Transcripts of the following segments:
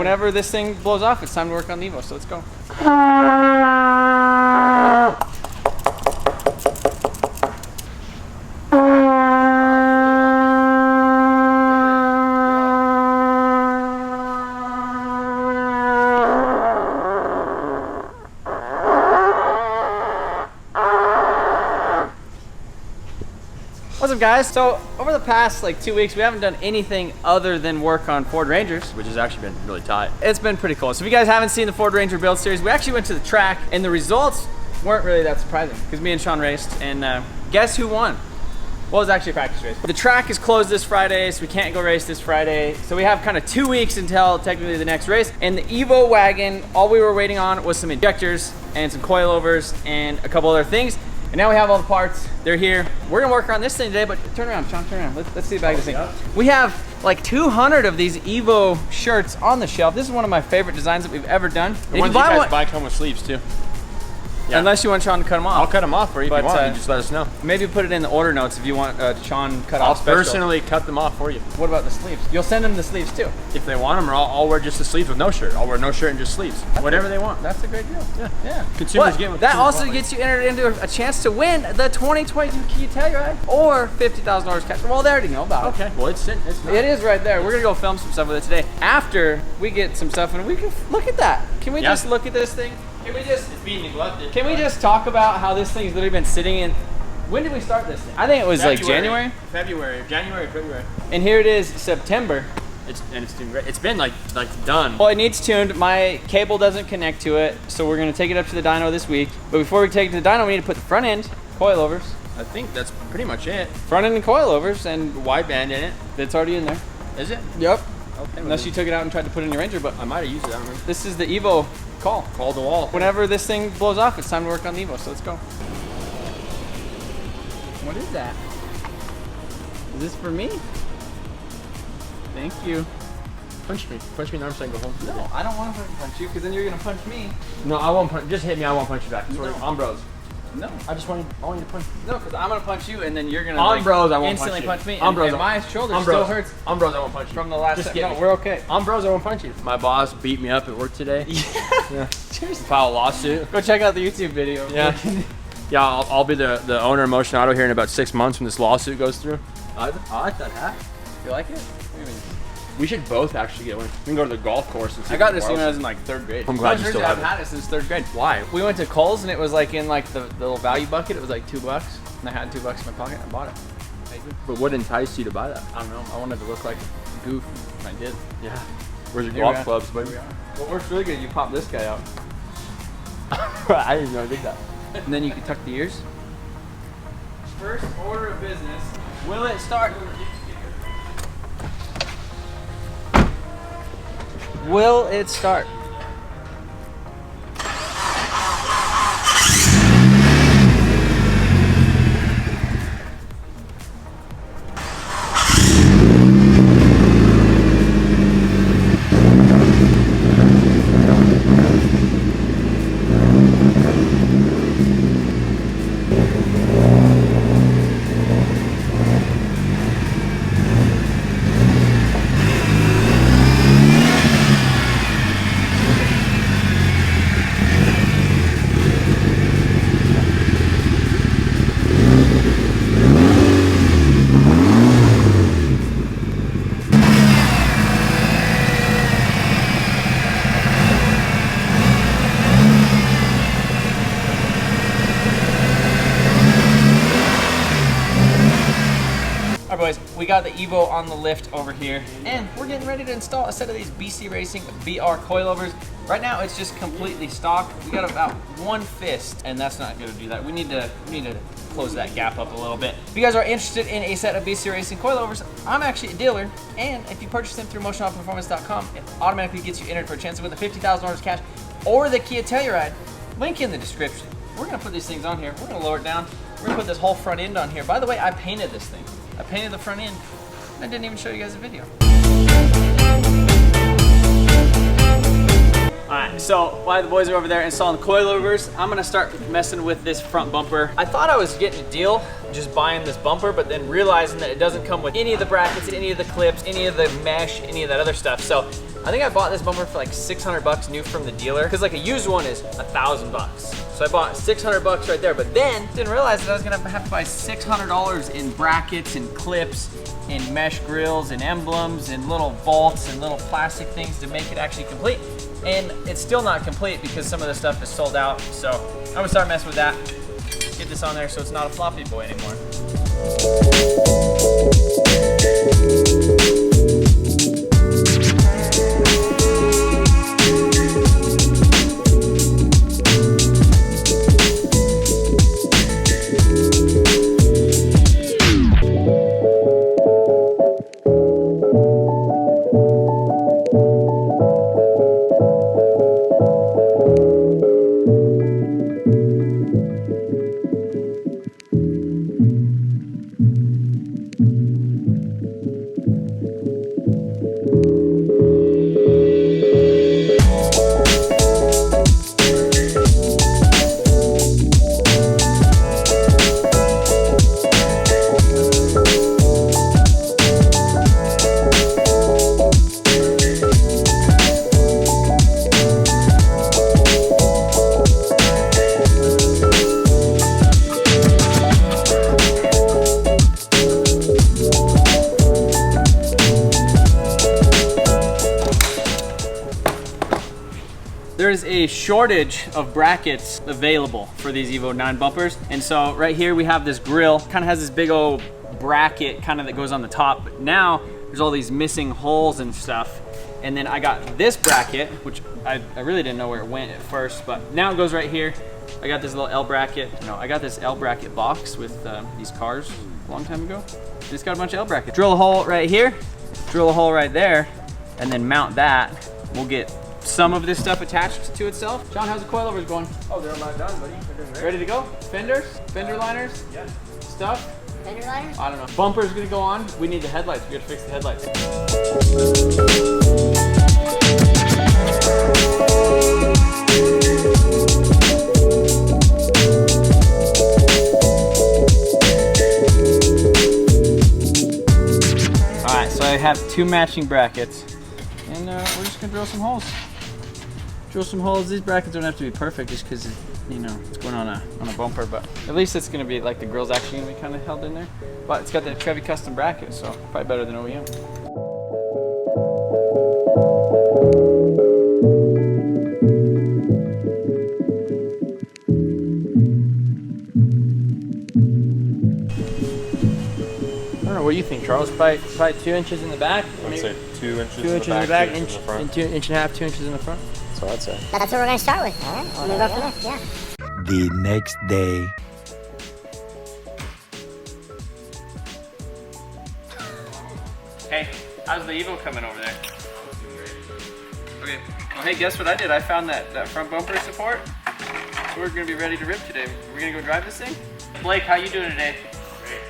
Whenever this thing blows off, it's time to work on the Evo, so let's go. What's up, guys? So over the past like 2 weeks, we haven't done anything other than work on Ford Rangers, which has actually been really tight. It's been pretty cool. So if you guys haven't seen the Ford Ranger build series, we actually went to the track and the results weren't really that surprising because me and Sean raced, and guess who won? Well, it was actually a practice race. The track is closed this Friday, so we can't go race this Friday. So we have kind of 2 weeks until technically the next race. And the Evo Wagon, all we were waiting on was some injectors and some coilovers and a couple other things. And now we have all the parts, they're here. We're gonna work on this thing today, but turn around, Sean, turn around. Let's see the back of this thing. We have like 200 of these Evo shirts on the shelf. This is one of my favorite designs that we've ever done. The ones you guys buy come with sleeves too. Yeah. Unless you want Sean to cut them off. I'll cut them off for you if you want. You just let us know. Maybe put it in the order notes if you want Sean cut I'll off special. personally cut them off for you. What about the sleeves? You'll send them the sleeves too. If they want them, or I'll wear just the sleeves with no shirt. I'll wear no shirt and just sleeves. Whatever they want. That's a great deal. Yeah. Consumers get what that also gets you entered into a chance to win the 2022 Kia Telluride or $50,000 cash. Well, they already know about it. Okay. Well, it's sitting. It is right there. We're gonna go film some stuff with it today. After we get some stuff, and we can look at that. Can we just look at this thing? Can we just? It's being neglected. Can we just talk about how this thing's literally been sitting in? When did we start this thing? I think it was like January. January, February. And here it is, September. It's doing great. It's been like done. Well, it needs tuned. My cable doesn't connect to it, so we're gonna take it up to the dyno this week. But before we take it to the dyno, we need to put the front end coilovers. I think that's pretty much it. Front end and coilovers and wideband in it. It's already in there. Is it? Yep. Okay. Unless you took it out and tried to put it in your Ranger, but I might have used it. I don't remember. This is the Evo call. Call the wall. Whenever this thing blows off, it's time to work on the Evo, so let's go. What is that? Is this for me? Thank you. Punch me. Punch me in the arm so I can go home. No, I don't want to punch you because then you're going to punch me. No, I won't punch. Just hit me. I won't punch you back. No. I'm bros. No. I want you to punch me. No, because I'm going to punch you and then you're going to like, bros, I won't instantly punch me. I'm bros. And my shoulder still hurts. I'm bros. I won't punch you. From the last Just No, we're okay. I'm bros. I won't punch you. My boss beat me up at work today. Yeah. Cheers. File a lawsuit. Go check out the YouTube video. Yeah. Yeah, I'll be the owner of Motion Auto here in about 6 months when this lawsuit goes through. I like that hat. You like it? We should both actually get one. We can go to the golf course and see. I got this when I was in like 3rd grade. I'm glad you still have it. I've had it since 3rd grade. Why? We went to Kohl's and it was like in like the little value bucket. It was like $2, and I had $2 in my pocket and I bought it. But what enticed you to buy that? I don't know. I wanted to look like a goof, and I did. Yeah. Where's your golf clubs, buddy? What works really good, you pop this guy out. I didn't even know I did that. And then you can tuck the ears. First order of business. Will it start? Will it start? Boys, we got the Evo on the lift over here, and we're getting ready to install a set of these BC Racing BR coilovers. Right now, it's just completely stock. We got about 1 fist, and that's not going to do that. We need to close that gap up a little bit. If you guys are interested in a set of BC Racing coilovers, I'm actually a dealer, and if you purchase them through MotionAutoPerformance.com, it automatically gets you entered for a chance to win the $50,000 cash or the Kia Telluride. Link in the description. We're going to put these things on here. We're going to lower it down. We're going to put this whole front end on here. By the way, I painted this thing. I painted the front end. I didn't even show you guys a video. Alright, so while the boys are over there installing the coilovers, I'm gonna start messing with this front bumper. I thought I was getting a deal just buying this bumper, but then realizing that it doesn't come with any of the brackets, any of the clips, any of the mesh, any of that other stuff. So I think I bought this bumper for like 600 bucks new from the dealer, because like a used one is $1,000. So I bought 600 bucks right there, but then didn't realize that I was gonna have to buy $600 in brackets and clips and mesh grills and emblems and little vaults and little plastic things to make it actually complete. And it's still not complete because some of the stuff is sold out. So I'm gonna start messing with that. Get this on there so it's not a floppy boy anymore. There's a shortage of brackets available for these Evo 9 bumpers. And so right here we have this grill, kind of has this big old bracket kind of that goes on the top. But now there's all these missing holes and stuff. And then I got this bracket, which I really didn't know where it went at first, but now it goes right here. I got this little L bracket. No, I got this L bracket box with these cars a long time ago. Just got a bunch of L brackets. Drill a hole right here, drill a hole right there, and then mount that. We'll get some of this stuff attached to itself. John, how's the coilovers going? Oh, they're about done, buddy. They're doing great. Ready to go? Fenders? Fender liners? Yeah. Stuff? Fender liners? I don't know. Bumper's gonna go on. We need the headlights. We gotta fix the headlights. All right, so I have 2 matching brackets. And we're just gonna drill some holes. Drill some holes. These brackets don't have to be perfect just because, you know, it's going on a bumper, but at least it's gonna be like the grill's actually gonna be kind of held in there. But it's got the Chevy custom bracket, so probably better than OEM. I don't know, what do you think, Charles? Probably 2 inches in the back? I'd say 2 inches, 2 inches in the back, 2 inches in the front. and 2.5 inches in the front. That's what I'd say. That's what we're gonna start with. All right, we're gonna go from there. Yeah. The next day. Hey, how's the Evo coming over there? Okay, well hey, guess what I did? I found that front bumper support. So we're gonna be ready to rip today. We're gonna go drive this thing? Blake, how you doing today? Great.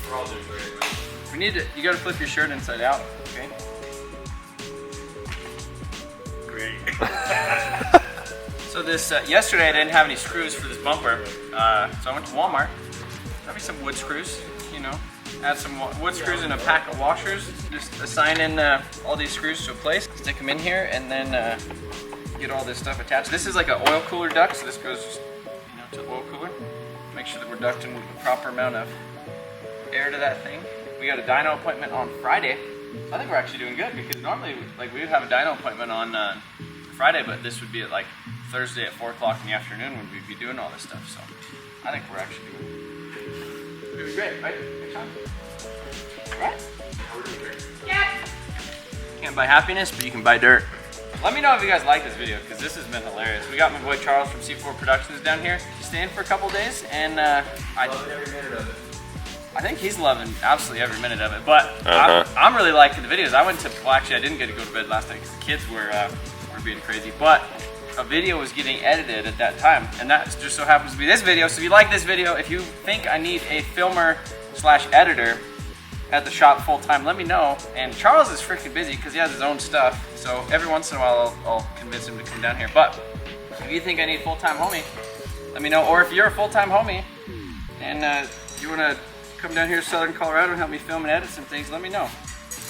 We're all doing great, man. We need to, you gotta flip your shirt inside out, okay? Great. So this, yesterday I didn't have any screws for this bumper. So I went to Walmart, got me some wood screws, you know. Add some wood screws in a pack of washers. Just assign in all these screws to a place, stick them in here, and then get all this stuff attached. This is like an oil cooler duct, so this goes, you know, to the oil cooler. Make sure that we're ducting with the proper amount of air to that thing. We got a dyno appointment on Friday. So I think we're actually doing good because normally, like, we would have a dyno appointment on Friday, but this would be at like Thursday at 4 o'clock in the afternoon when we'd be doing all this stuff. So I think we're actually doing great, right? Good time. Right? Yeah. Can't buy happiness, but you can buy dirt. Let me know if you guys like this video, because this has been hilarious. We got my boy Charles from C4 Productions down here, staying for a couple days, and I think he's loving absolutely every minute of it. But I'm really liking the videos. I actually I didn't get to go to bed last night because the kids were being crazy. But a video was getting edited at that time, and that just so happens to be this video. So if you like this video, if you think I need a filmer / editor at the shop full time, let me know. And Charles is freaking busy because he has his own stuff. So every once in a while I'll convince him to come down here. But if you think I need full-time homie, let me know. Or if you're a full-time homie and you want to come down here to Southern Colorado and help me film and edit some things, let me know.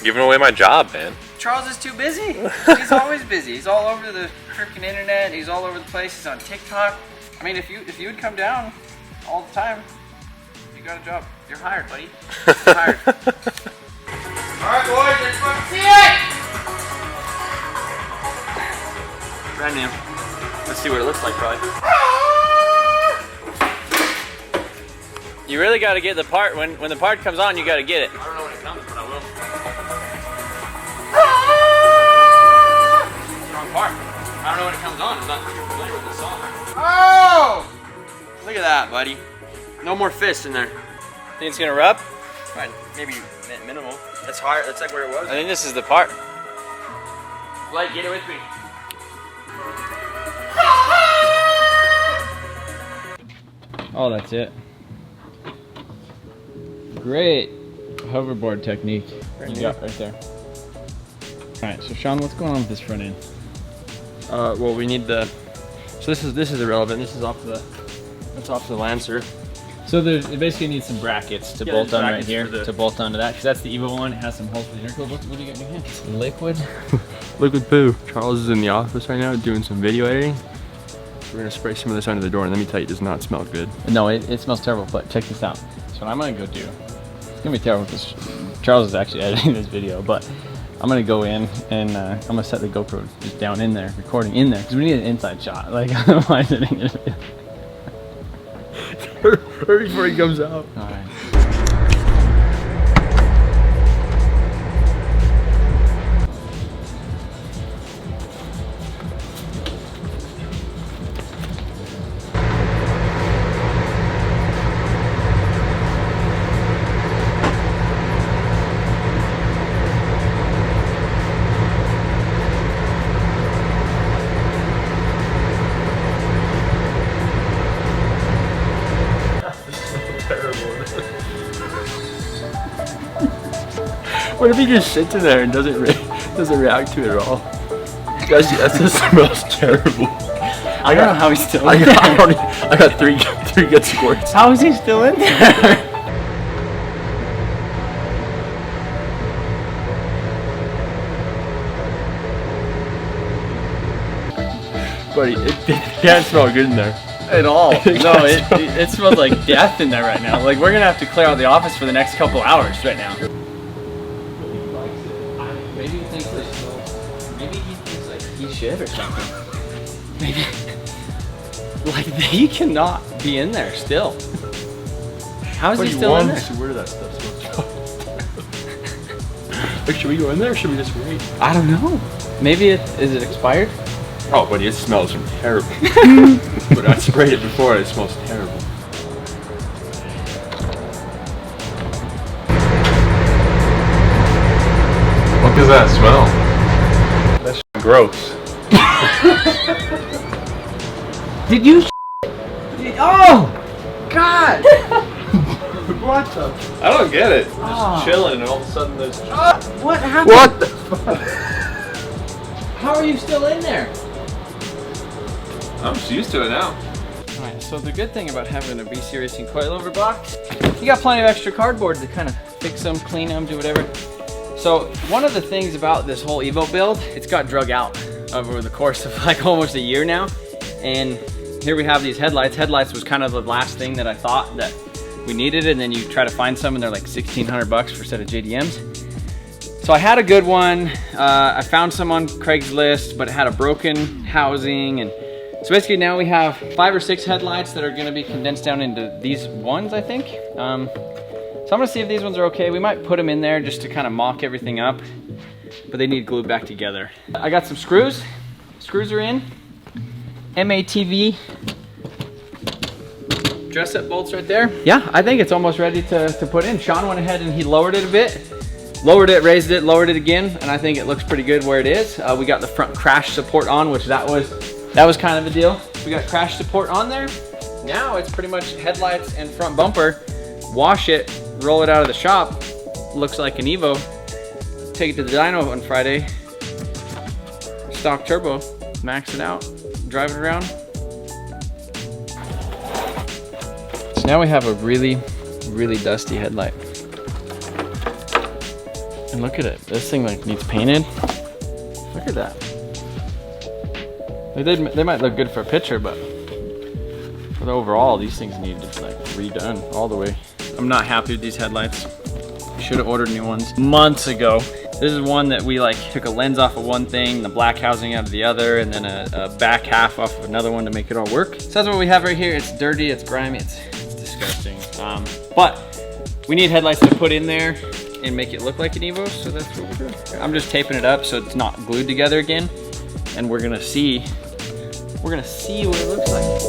Giving away my job, man. Charles is too busy. He's always busy. He's all over the freaking internet. He's all over the place. He's on TikTok. I mean, if you would come down all the time, you got a job. You're hired, buddy. You're hired. All right, boys, let's fucking see it. Brand new. Let's see what it looks like, probably. You really got to get the part when the part comes on. You got to get it. I don't know when it comes, but I will. Wrong part. I don't know when it comes on. I'm not familiar with the song. Oh! Look at that, buddy. No more fists in there. Think it's gonna rub? Fine. Maybe minimal. That's higher. That's like where it was. I think this is the part. Light, get it with me. Oh, that's it. Great hoverboard technique you got right there. All right, so Sean, what's going on with this front end? Well, we need the. So this is irrelevant. This is off the. That's off the Lancer. So it basically needs some brackets to Yeah, bolt there's on right brackets here, for the- to bolt onto that, because that's the Evo one. It has some holes for the intercooler. What do you got in your hands? Liquid? Liquid poo. Charles is in the office right now doing some video editing. We're gonna spray some of this under the door, and let me tell you, it does not smell good. No, it smells terrible, but check this out. So what I'm gonna go do, it's gonna be terrible because Charles is actually editing this video, but I'm gonna go in and I'm gonna set the GoPro just down in there, recording in there, because we need an inside shot. Like, otherwise it ain't gonna be. Hurry before he comes out. All right. What if he just sits in there and doesn't react to it at all? Guys, that just smells terrible. I don't know how he's still I in there. got three good squirts. How is he still in there? Buddy, it can't smell good in there. At all. No, it smells like death in there right now. Like, we're gonna have to clear out the office for the next couple hours right now. Maybe he thinks like he should or something. Maybe. Like, he cannot be in there still. How is he still in there? Where did that stuff smell? Like, should we go in there or should we just wait? I don't know. Maybe is it expired? Oh, buddy, it smells terrible. But I sprayed it before and it smells terrible. What does that smell? That's gross. Did you? Oh, God! What the? I don't get it. Just Oh. chilling and all of a sudden there's What happened? What the? How are you still in there? I'm just used to it now. Alright, so the good thing about having a BC Racing Coilover box, you got plenty of extra cardboard to kind of fix them, clean them, do whatever. So one of the things about this whole Evo build, it's got drug out over the course of like almost a year now. And here we have these headlights. Headlights was kind of the last thing that I thought that we needed, and then you try to find some and they're like 1,600 bucks for a set of JDMs. So I had a good one. I found some on Craigslist, but it had a broken housing. And so basically now we have 5 or 6 headlights that are gonna be condensed down into these ones, I think. So I'm gonna see if these ones are okay. We might put them in there just to kind of mock everything up, but they need glued back together. I got some screws. Screws are in. MATV. Dress-up bolts right there. Yeah, I think it's almost ready to put in. Sean went ahead and he lowered it a bit. Lowered it, raised it, lowered it again, and I think it looks pretty good where it is. We got the front crash support on, which that was kind of a deal. We got crash support on there. Now it's pretty much headlights and front bumper. Wash it, roll it out of the shop. Looks like an Evo. Take it to the dyno on Friday. Stock turbo, max it out, drive it around. So now we have a really, really dusty headlight. And look at it, this thing like needs painted. look at that. Like they might look good for a picture, but for the overall, these things need to like redone all the way. I'm not happy with these headlights. Should have ordered new ones months ago. This is one that we like took a lens off of one thing, the black housing out of the other, and then a back half off of another one to make it all work. So that's what we have right here. It's dirty, it's grimy, it's disgusting. But we need headlights to put in there and make it look like an Evo, so that's what we're doing. I'm just taping it up so it's not glued together again, and we're gonna see what it looks like.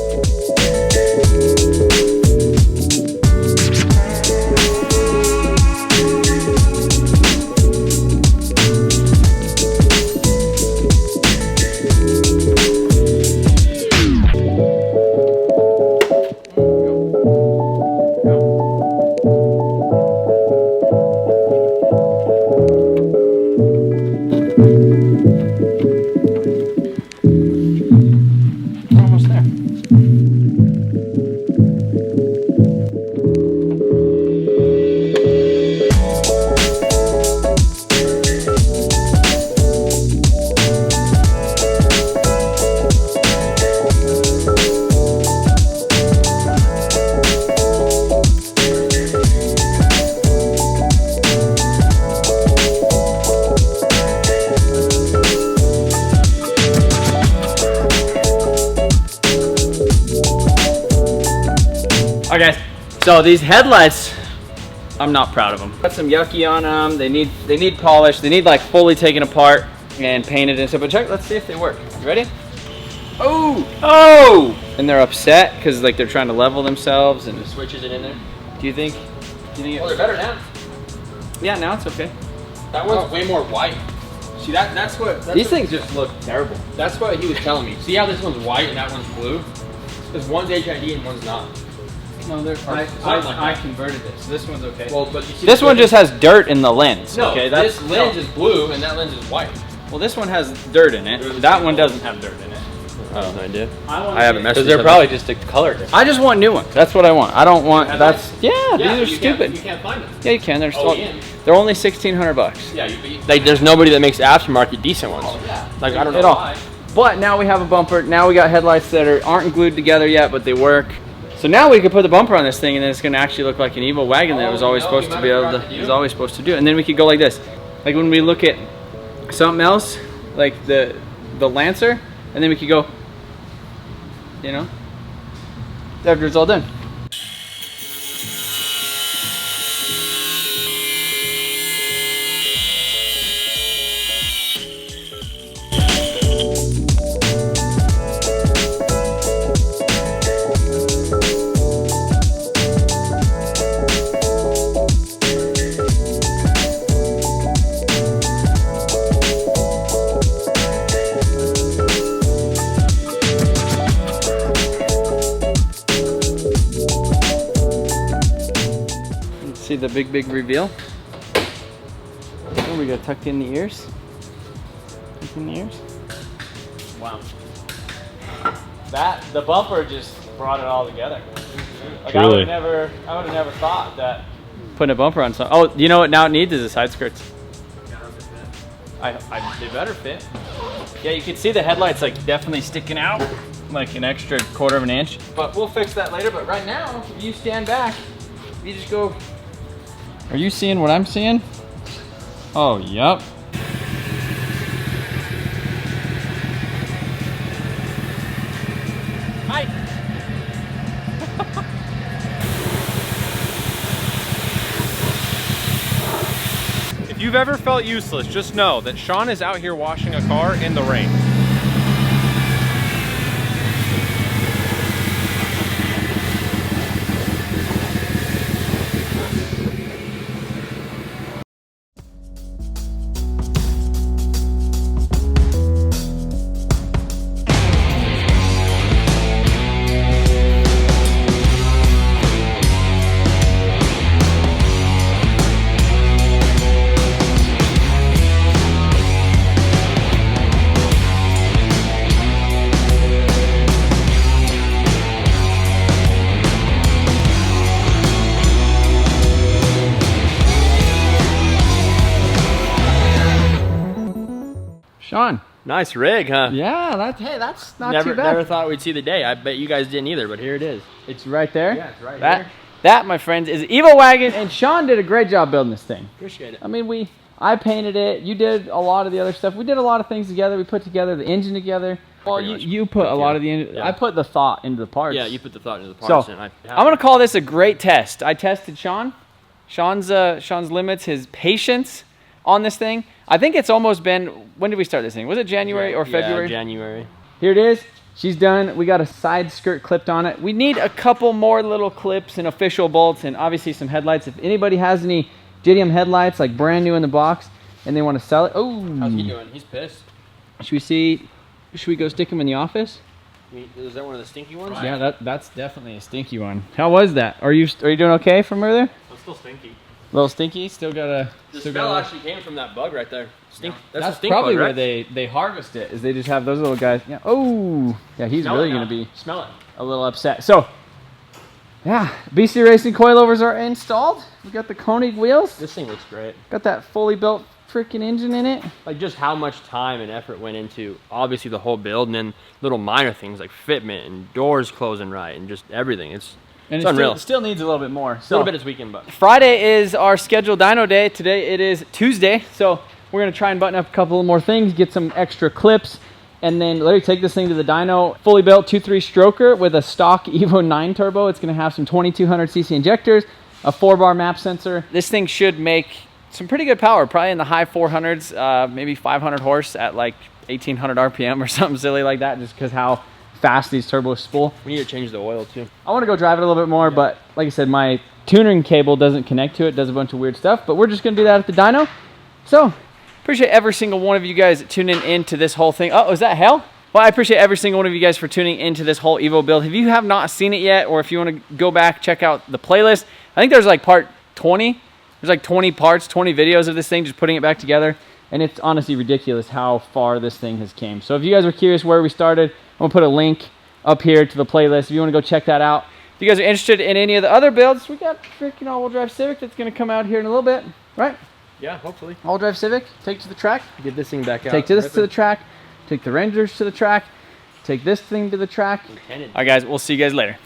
Okay, so these headlights, I'm not proud of them. Got some yucky on them. They need polish. They need like fully taken apart and painted and stuff. But check, let's see if they work. You ready? Oh! And they're upset because like they're trying to level themselves and the switch isn't in there. Do you think? Well, they're better now. Yeah, now it's okay. That one's way more white. See, that's These things just look terrible. That's what he was telling me. See how this one's white and that one's blue? Because one's HID and one's not. No, they're I converted this. This one's okay. Well, but you see this one just has dirt in the lens. No, okay, this lens is blue and that lens is white. Well, this one has dirt in it. That one doesn't have dirt in it. Oh, no idea. I haven't messed with Because they're probably just a color difference. I just want new ones. That's what I want. I don't want. Headlights? These are stupid. You can't find them. Yeah, you can. They're OEM. they're only $1,600. Yeah, like there's nobody that makes aftermarket decent ones. Oh, yeah. Like I don't know At all. why. But now we have a bumper. Now we got headlights that aren't glued together yet, but they work. So now we could put the bumper on this thing, and then it's going to actually look like an Evo Wagon that it was always supposed to be able to. It was always supposed to do. And then we could go like this, like when we look at something else, like the Lancer, and then we could go, you know, after it's all done. See the big reveal? Oh, we got tucked in the ears. Tucked in the ears. Wow. The bumper just brought it all together. Like really? I would have never thought that putting a bumper on something. Oh, you know what now it needs is the side skirts. They better fit. Yeah, you can see the headlights like definitely sticking out like an extra 1/4 of an inch. But we'll fix that later. But right now, if you stand back, you just go. Are you seeing what I'm seeing? Oh, yep. Hi. If you've ever felt useless, just know that Sean is out here washing a car in the rain. Sean. Nice rig, huh? Yeah, that's not too bad. Never thought we'd see the day. I bet you guys didn't either, but here it is. It's right there. Yeah, it's right that, here. That, my friends, is Evo Wagon, and Sean did a great job building this thing. Appreciate it. I mean, I painted it. You did a lot of the other stuff. We did a lot of things together. We put together the engine together. Well, you put a lot of the engine. Yeah. I put the thought into the parts. Yeah, you put the thought into the parts. So, and I'm going to call this a great test. I tested Sean. Sean's limits, his patience on this thing. I think it's almost been, when did we start this thing? Was it January or February? Yeah, January. Here it is. She's done. We got a side skirt clipped on it. We need a couple more little clips and official bolts and obviously some headlights. If anybody has any JDM headlights, like brand new in the box, and they want to sell it. Oh. How's he doing? He's pissed. Should we go stick him in the office? Is that one of the stinky ones? Yeah, that's definitely a stinky one. How was that? Are you doing okay from earlier? I'm still stinky. A little stinky. Still got a. The smell actually came from that bug right there. Stink. That's a stink probably bug, right? where they harvest it. Is they just have those little guys. Yeah. Oh. Yeah. He's really gonna be smell it. a little upset. So. Yeah, BC Racing Coilovers are installed. We got the Koenig wheels. This thing looks great. Got that fully built freaking engine in it. Like just how much time and effort went into obviously the whole build, and then little minor things like fitment and doors closing right and just everything. It's unreal. Still needs a little bit more. A little bit this weekend, but Friday is our scheduled dyno day. Today it is Tuesday, so we're gonna try and button up a couple more things, get some extra clips, and then literally take this thing to the dyno. Fully built 2.3 stroker with a stock Evo 9 turbo. It's gonna have some 2200 cc injectors, a 4-bar map sensor. This thing should make some pretty good power, probably in the high 400s, maybe 500 horse at like 1800 RPM or something silly like that, just because how fast these turbos spool. we need to change the oil too. I want to go drive it a little bit more, but like I said, my tuning cable doesn't connect to it, does a bunch of weird stuff, but we're just going to do that at the dyno. So, appreciate every single one of you guys tuning into this whole thing. Oh, is that hell? Well, I appreciate every single one of you guys for tuning into this whole Evo build. If you have not seen it yet, or if you want to go back, check out the playlist. I think there's like part 20. There's like 20 parts, 20 videos of this thing, just putting it back together. And it's honestly ridiculous how far this thing has came. So if you guys were curious where we started, I'm going to put a link up here to the playlist if you want to go check that out. If you guys are interested in any of the other builds, we got freaking all-wheel drive Civic that's going to come out here in a little bit, right? Yeah, hopefully. All-wheel drive Civic, take to the track. Get this thing back out. Take this to the track. Take the Rangers to the track. Take this thing to the track. All right, guys, we'll see you guys later.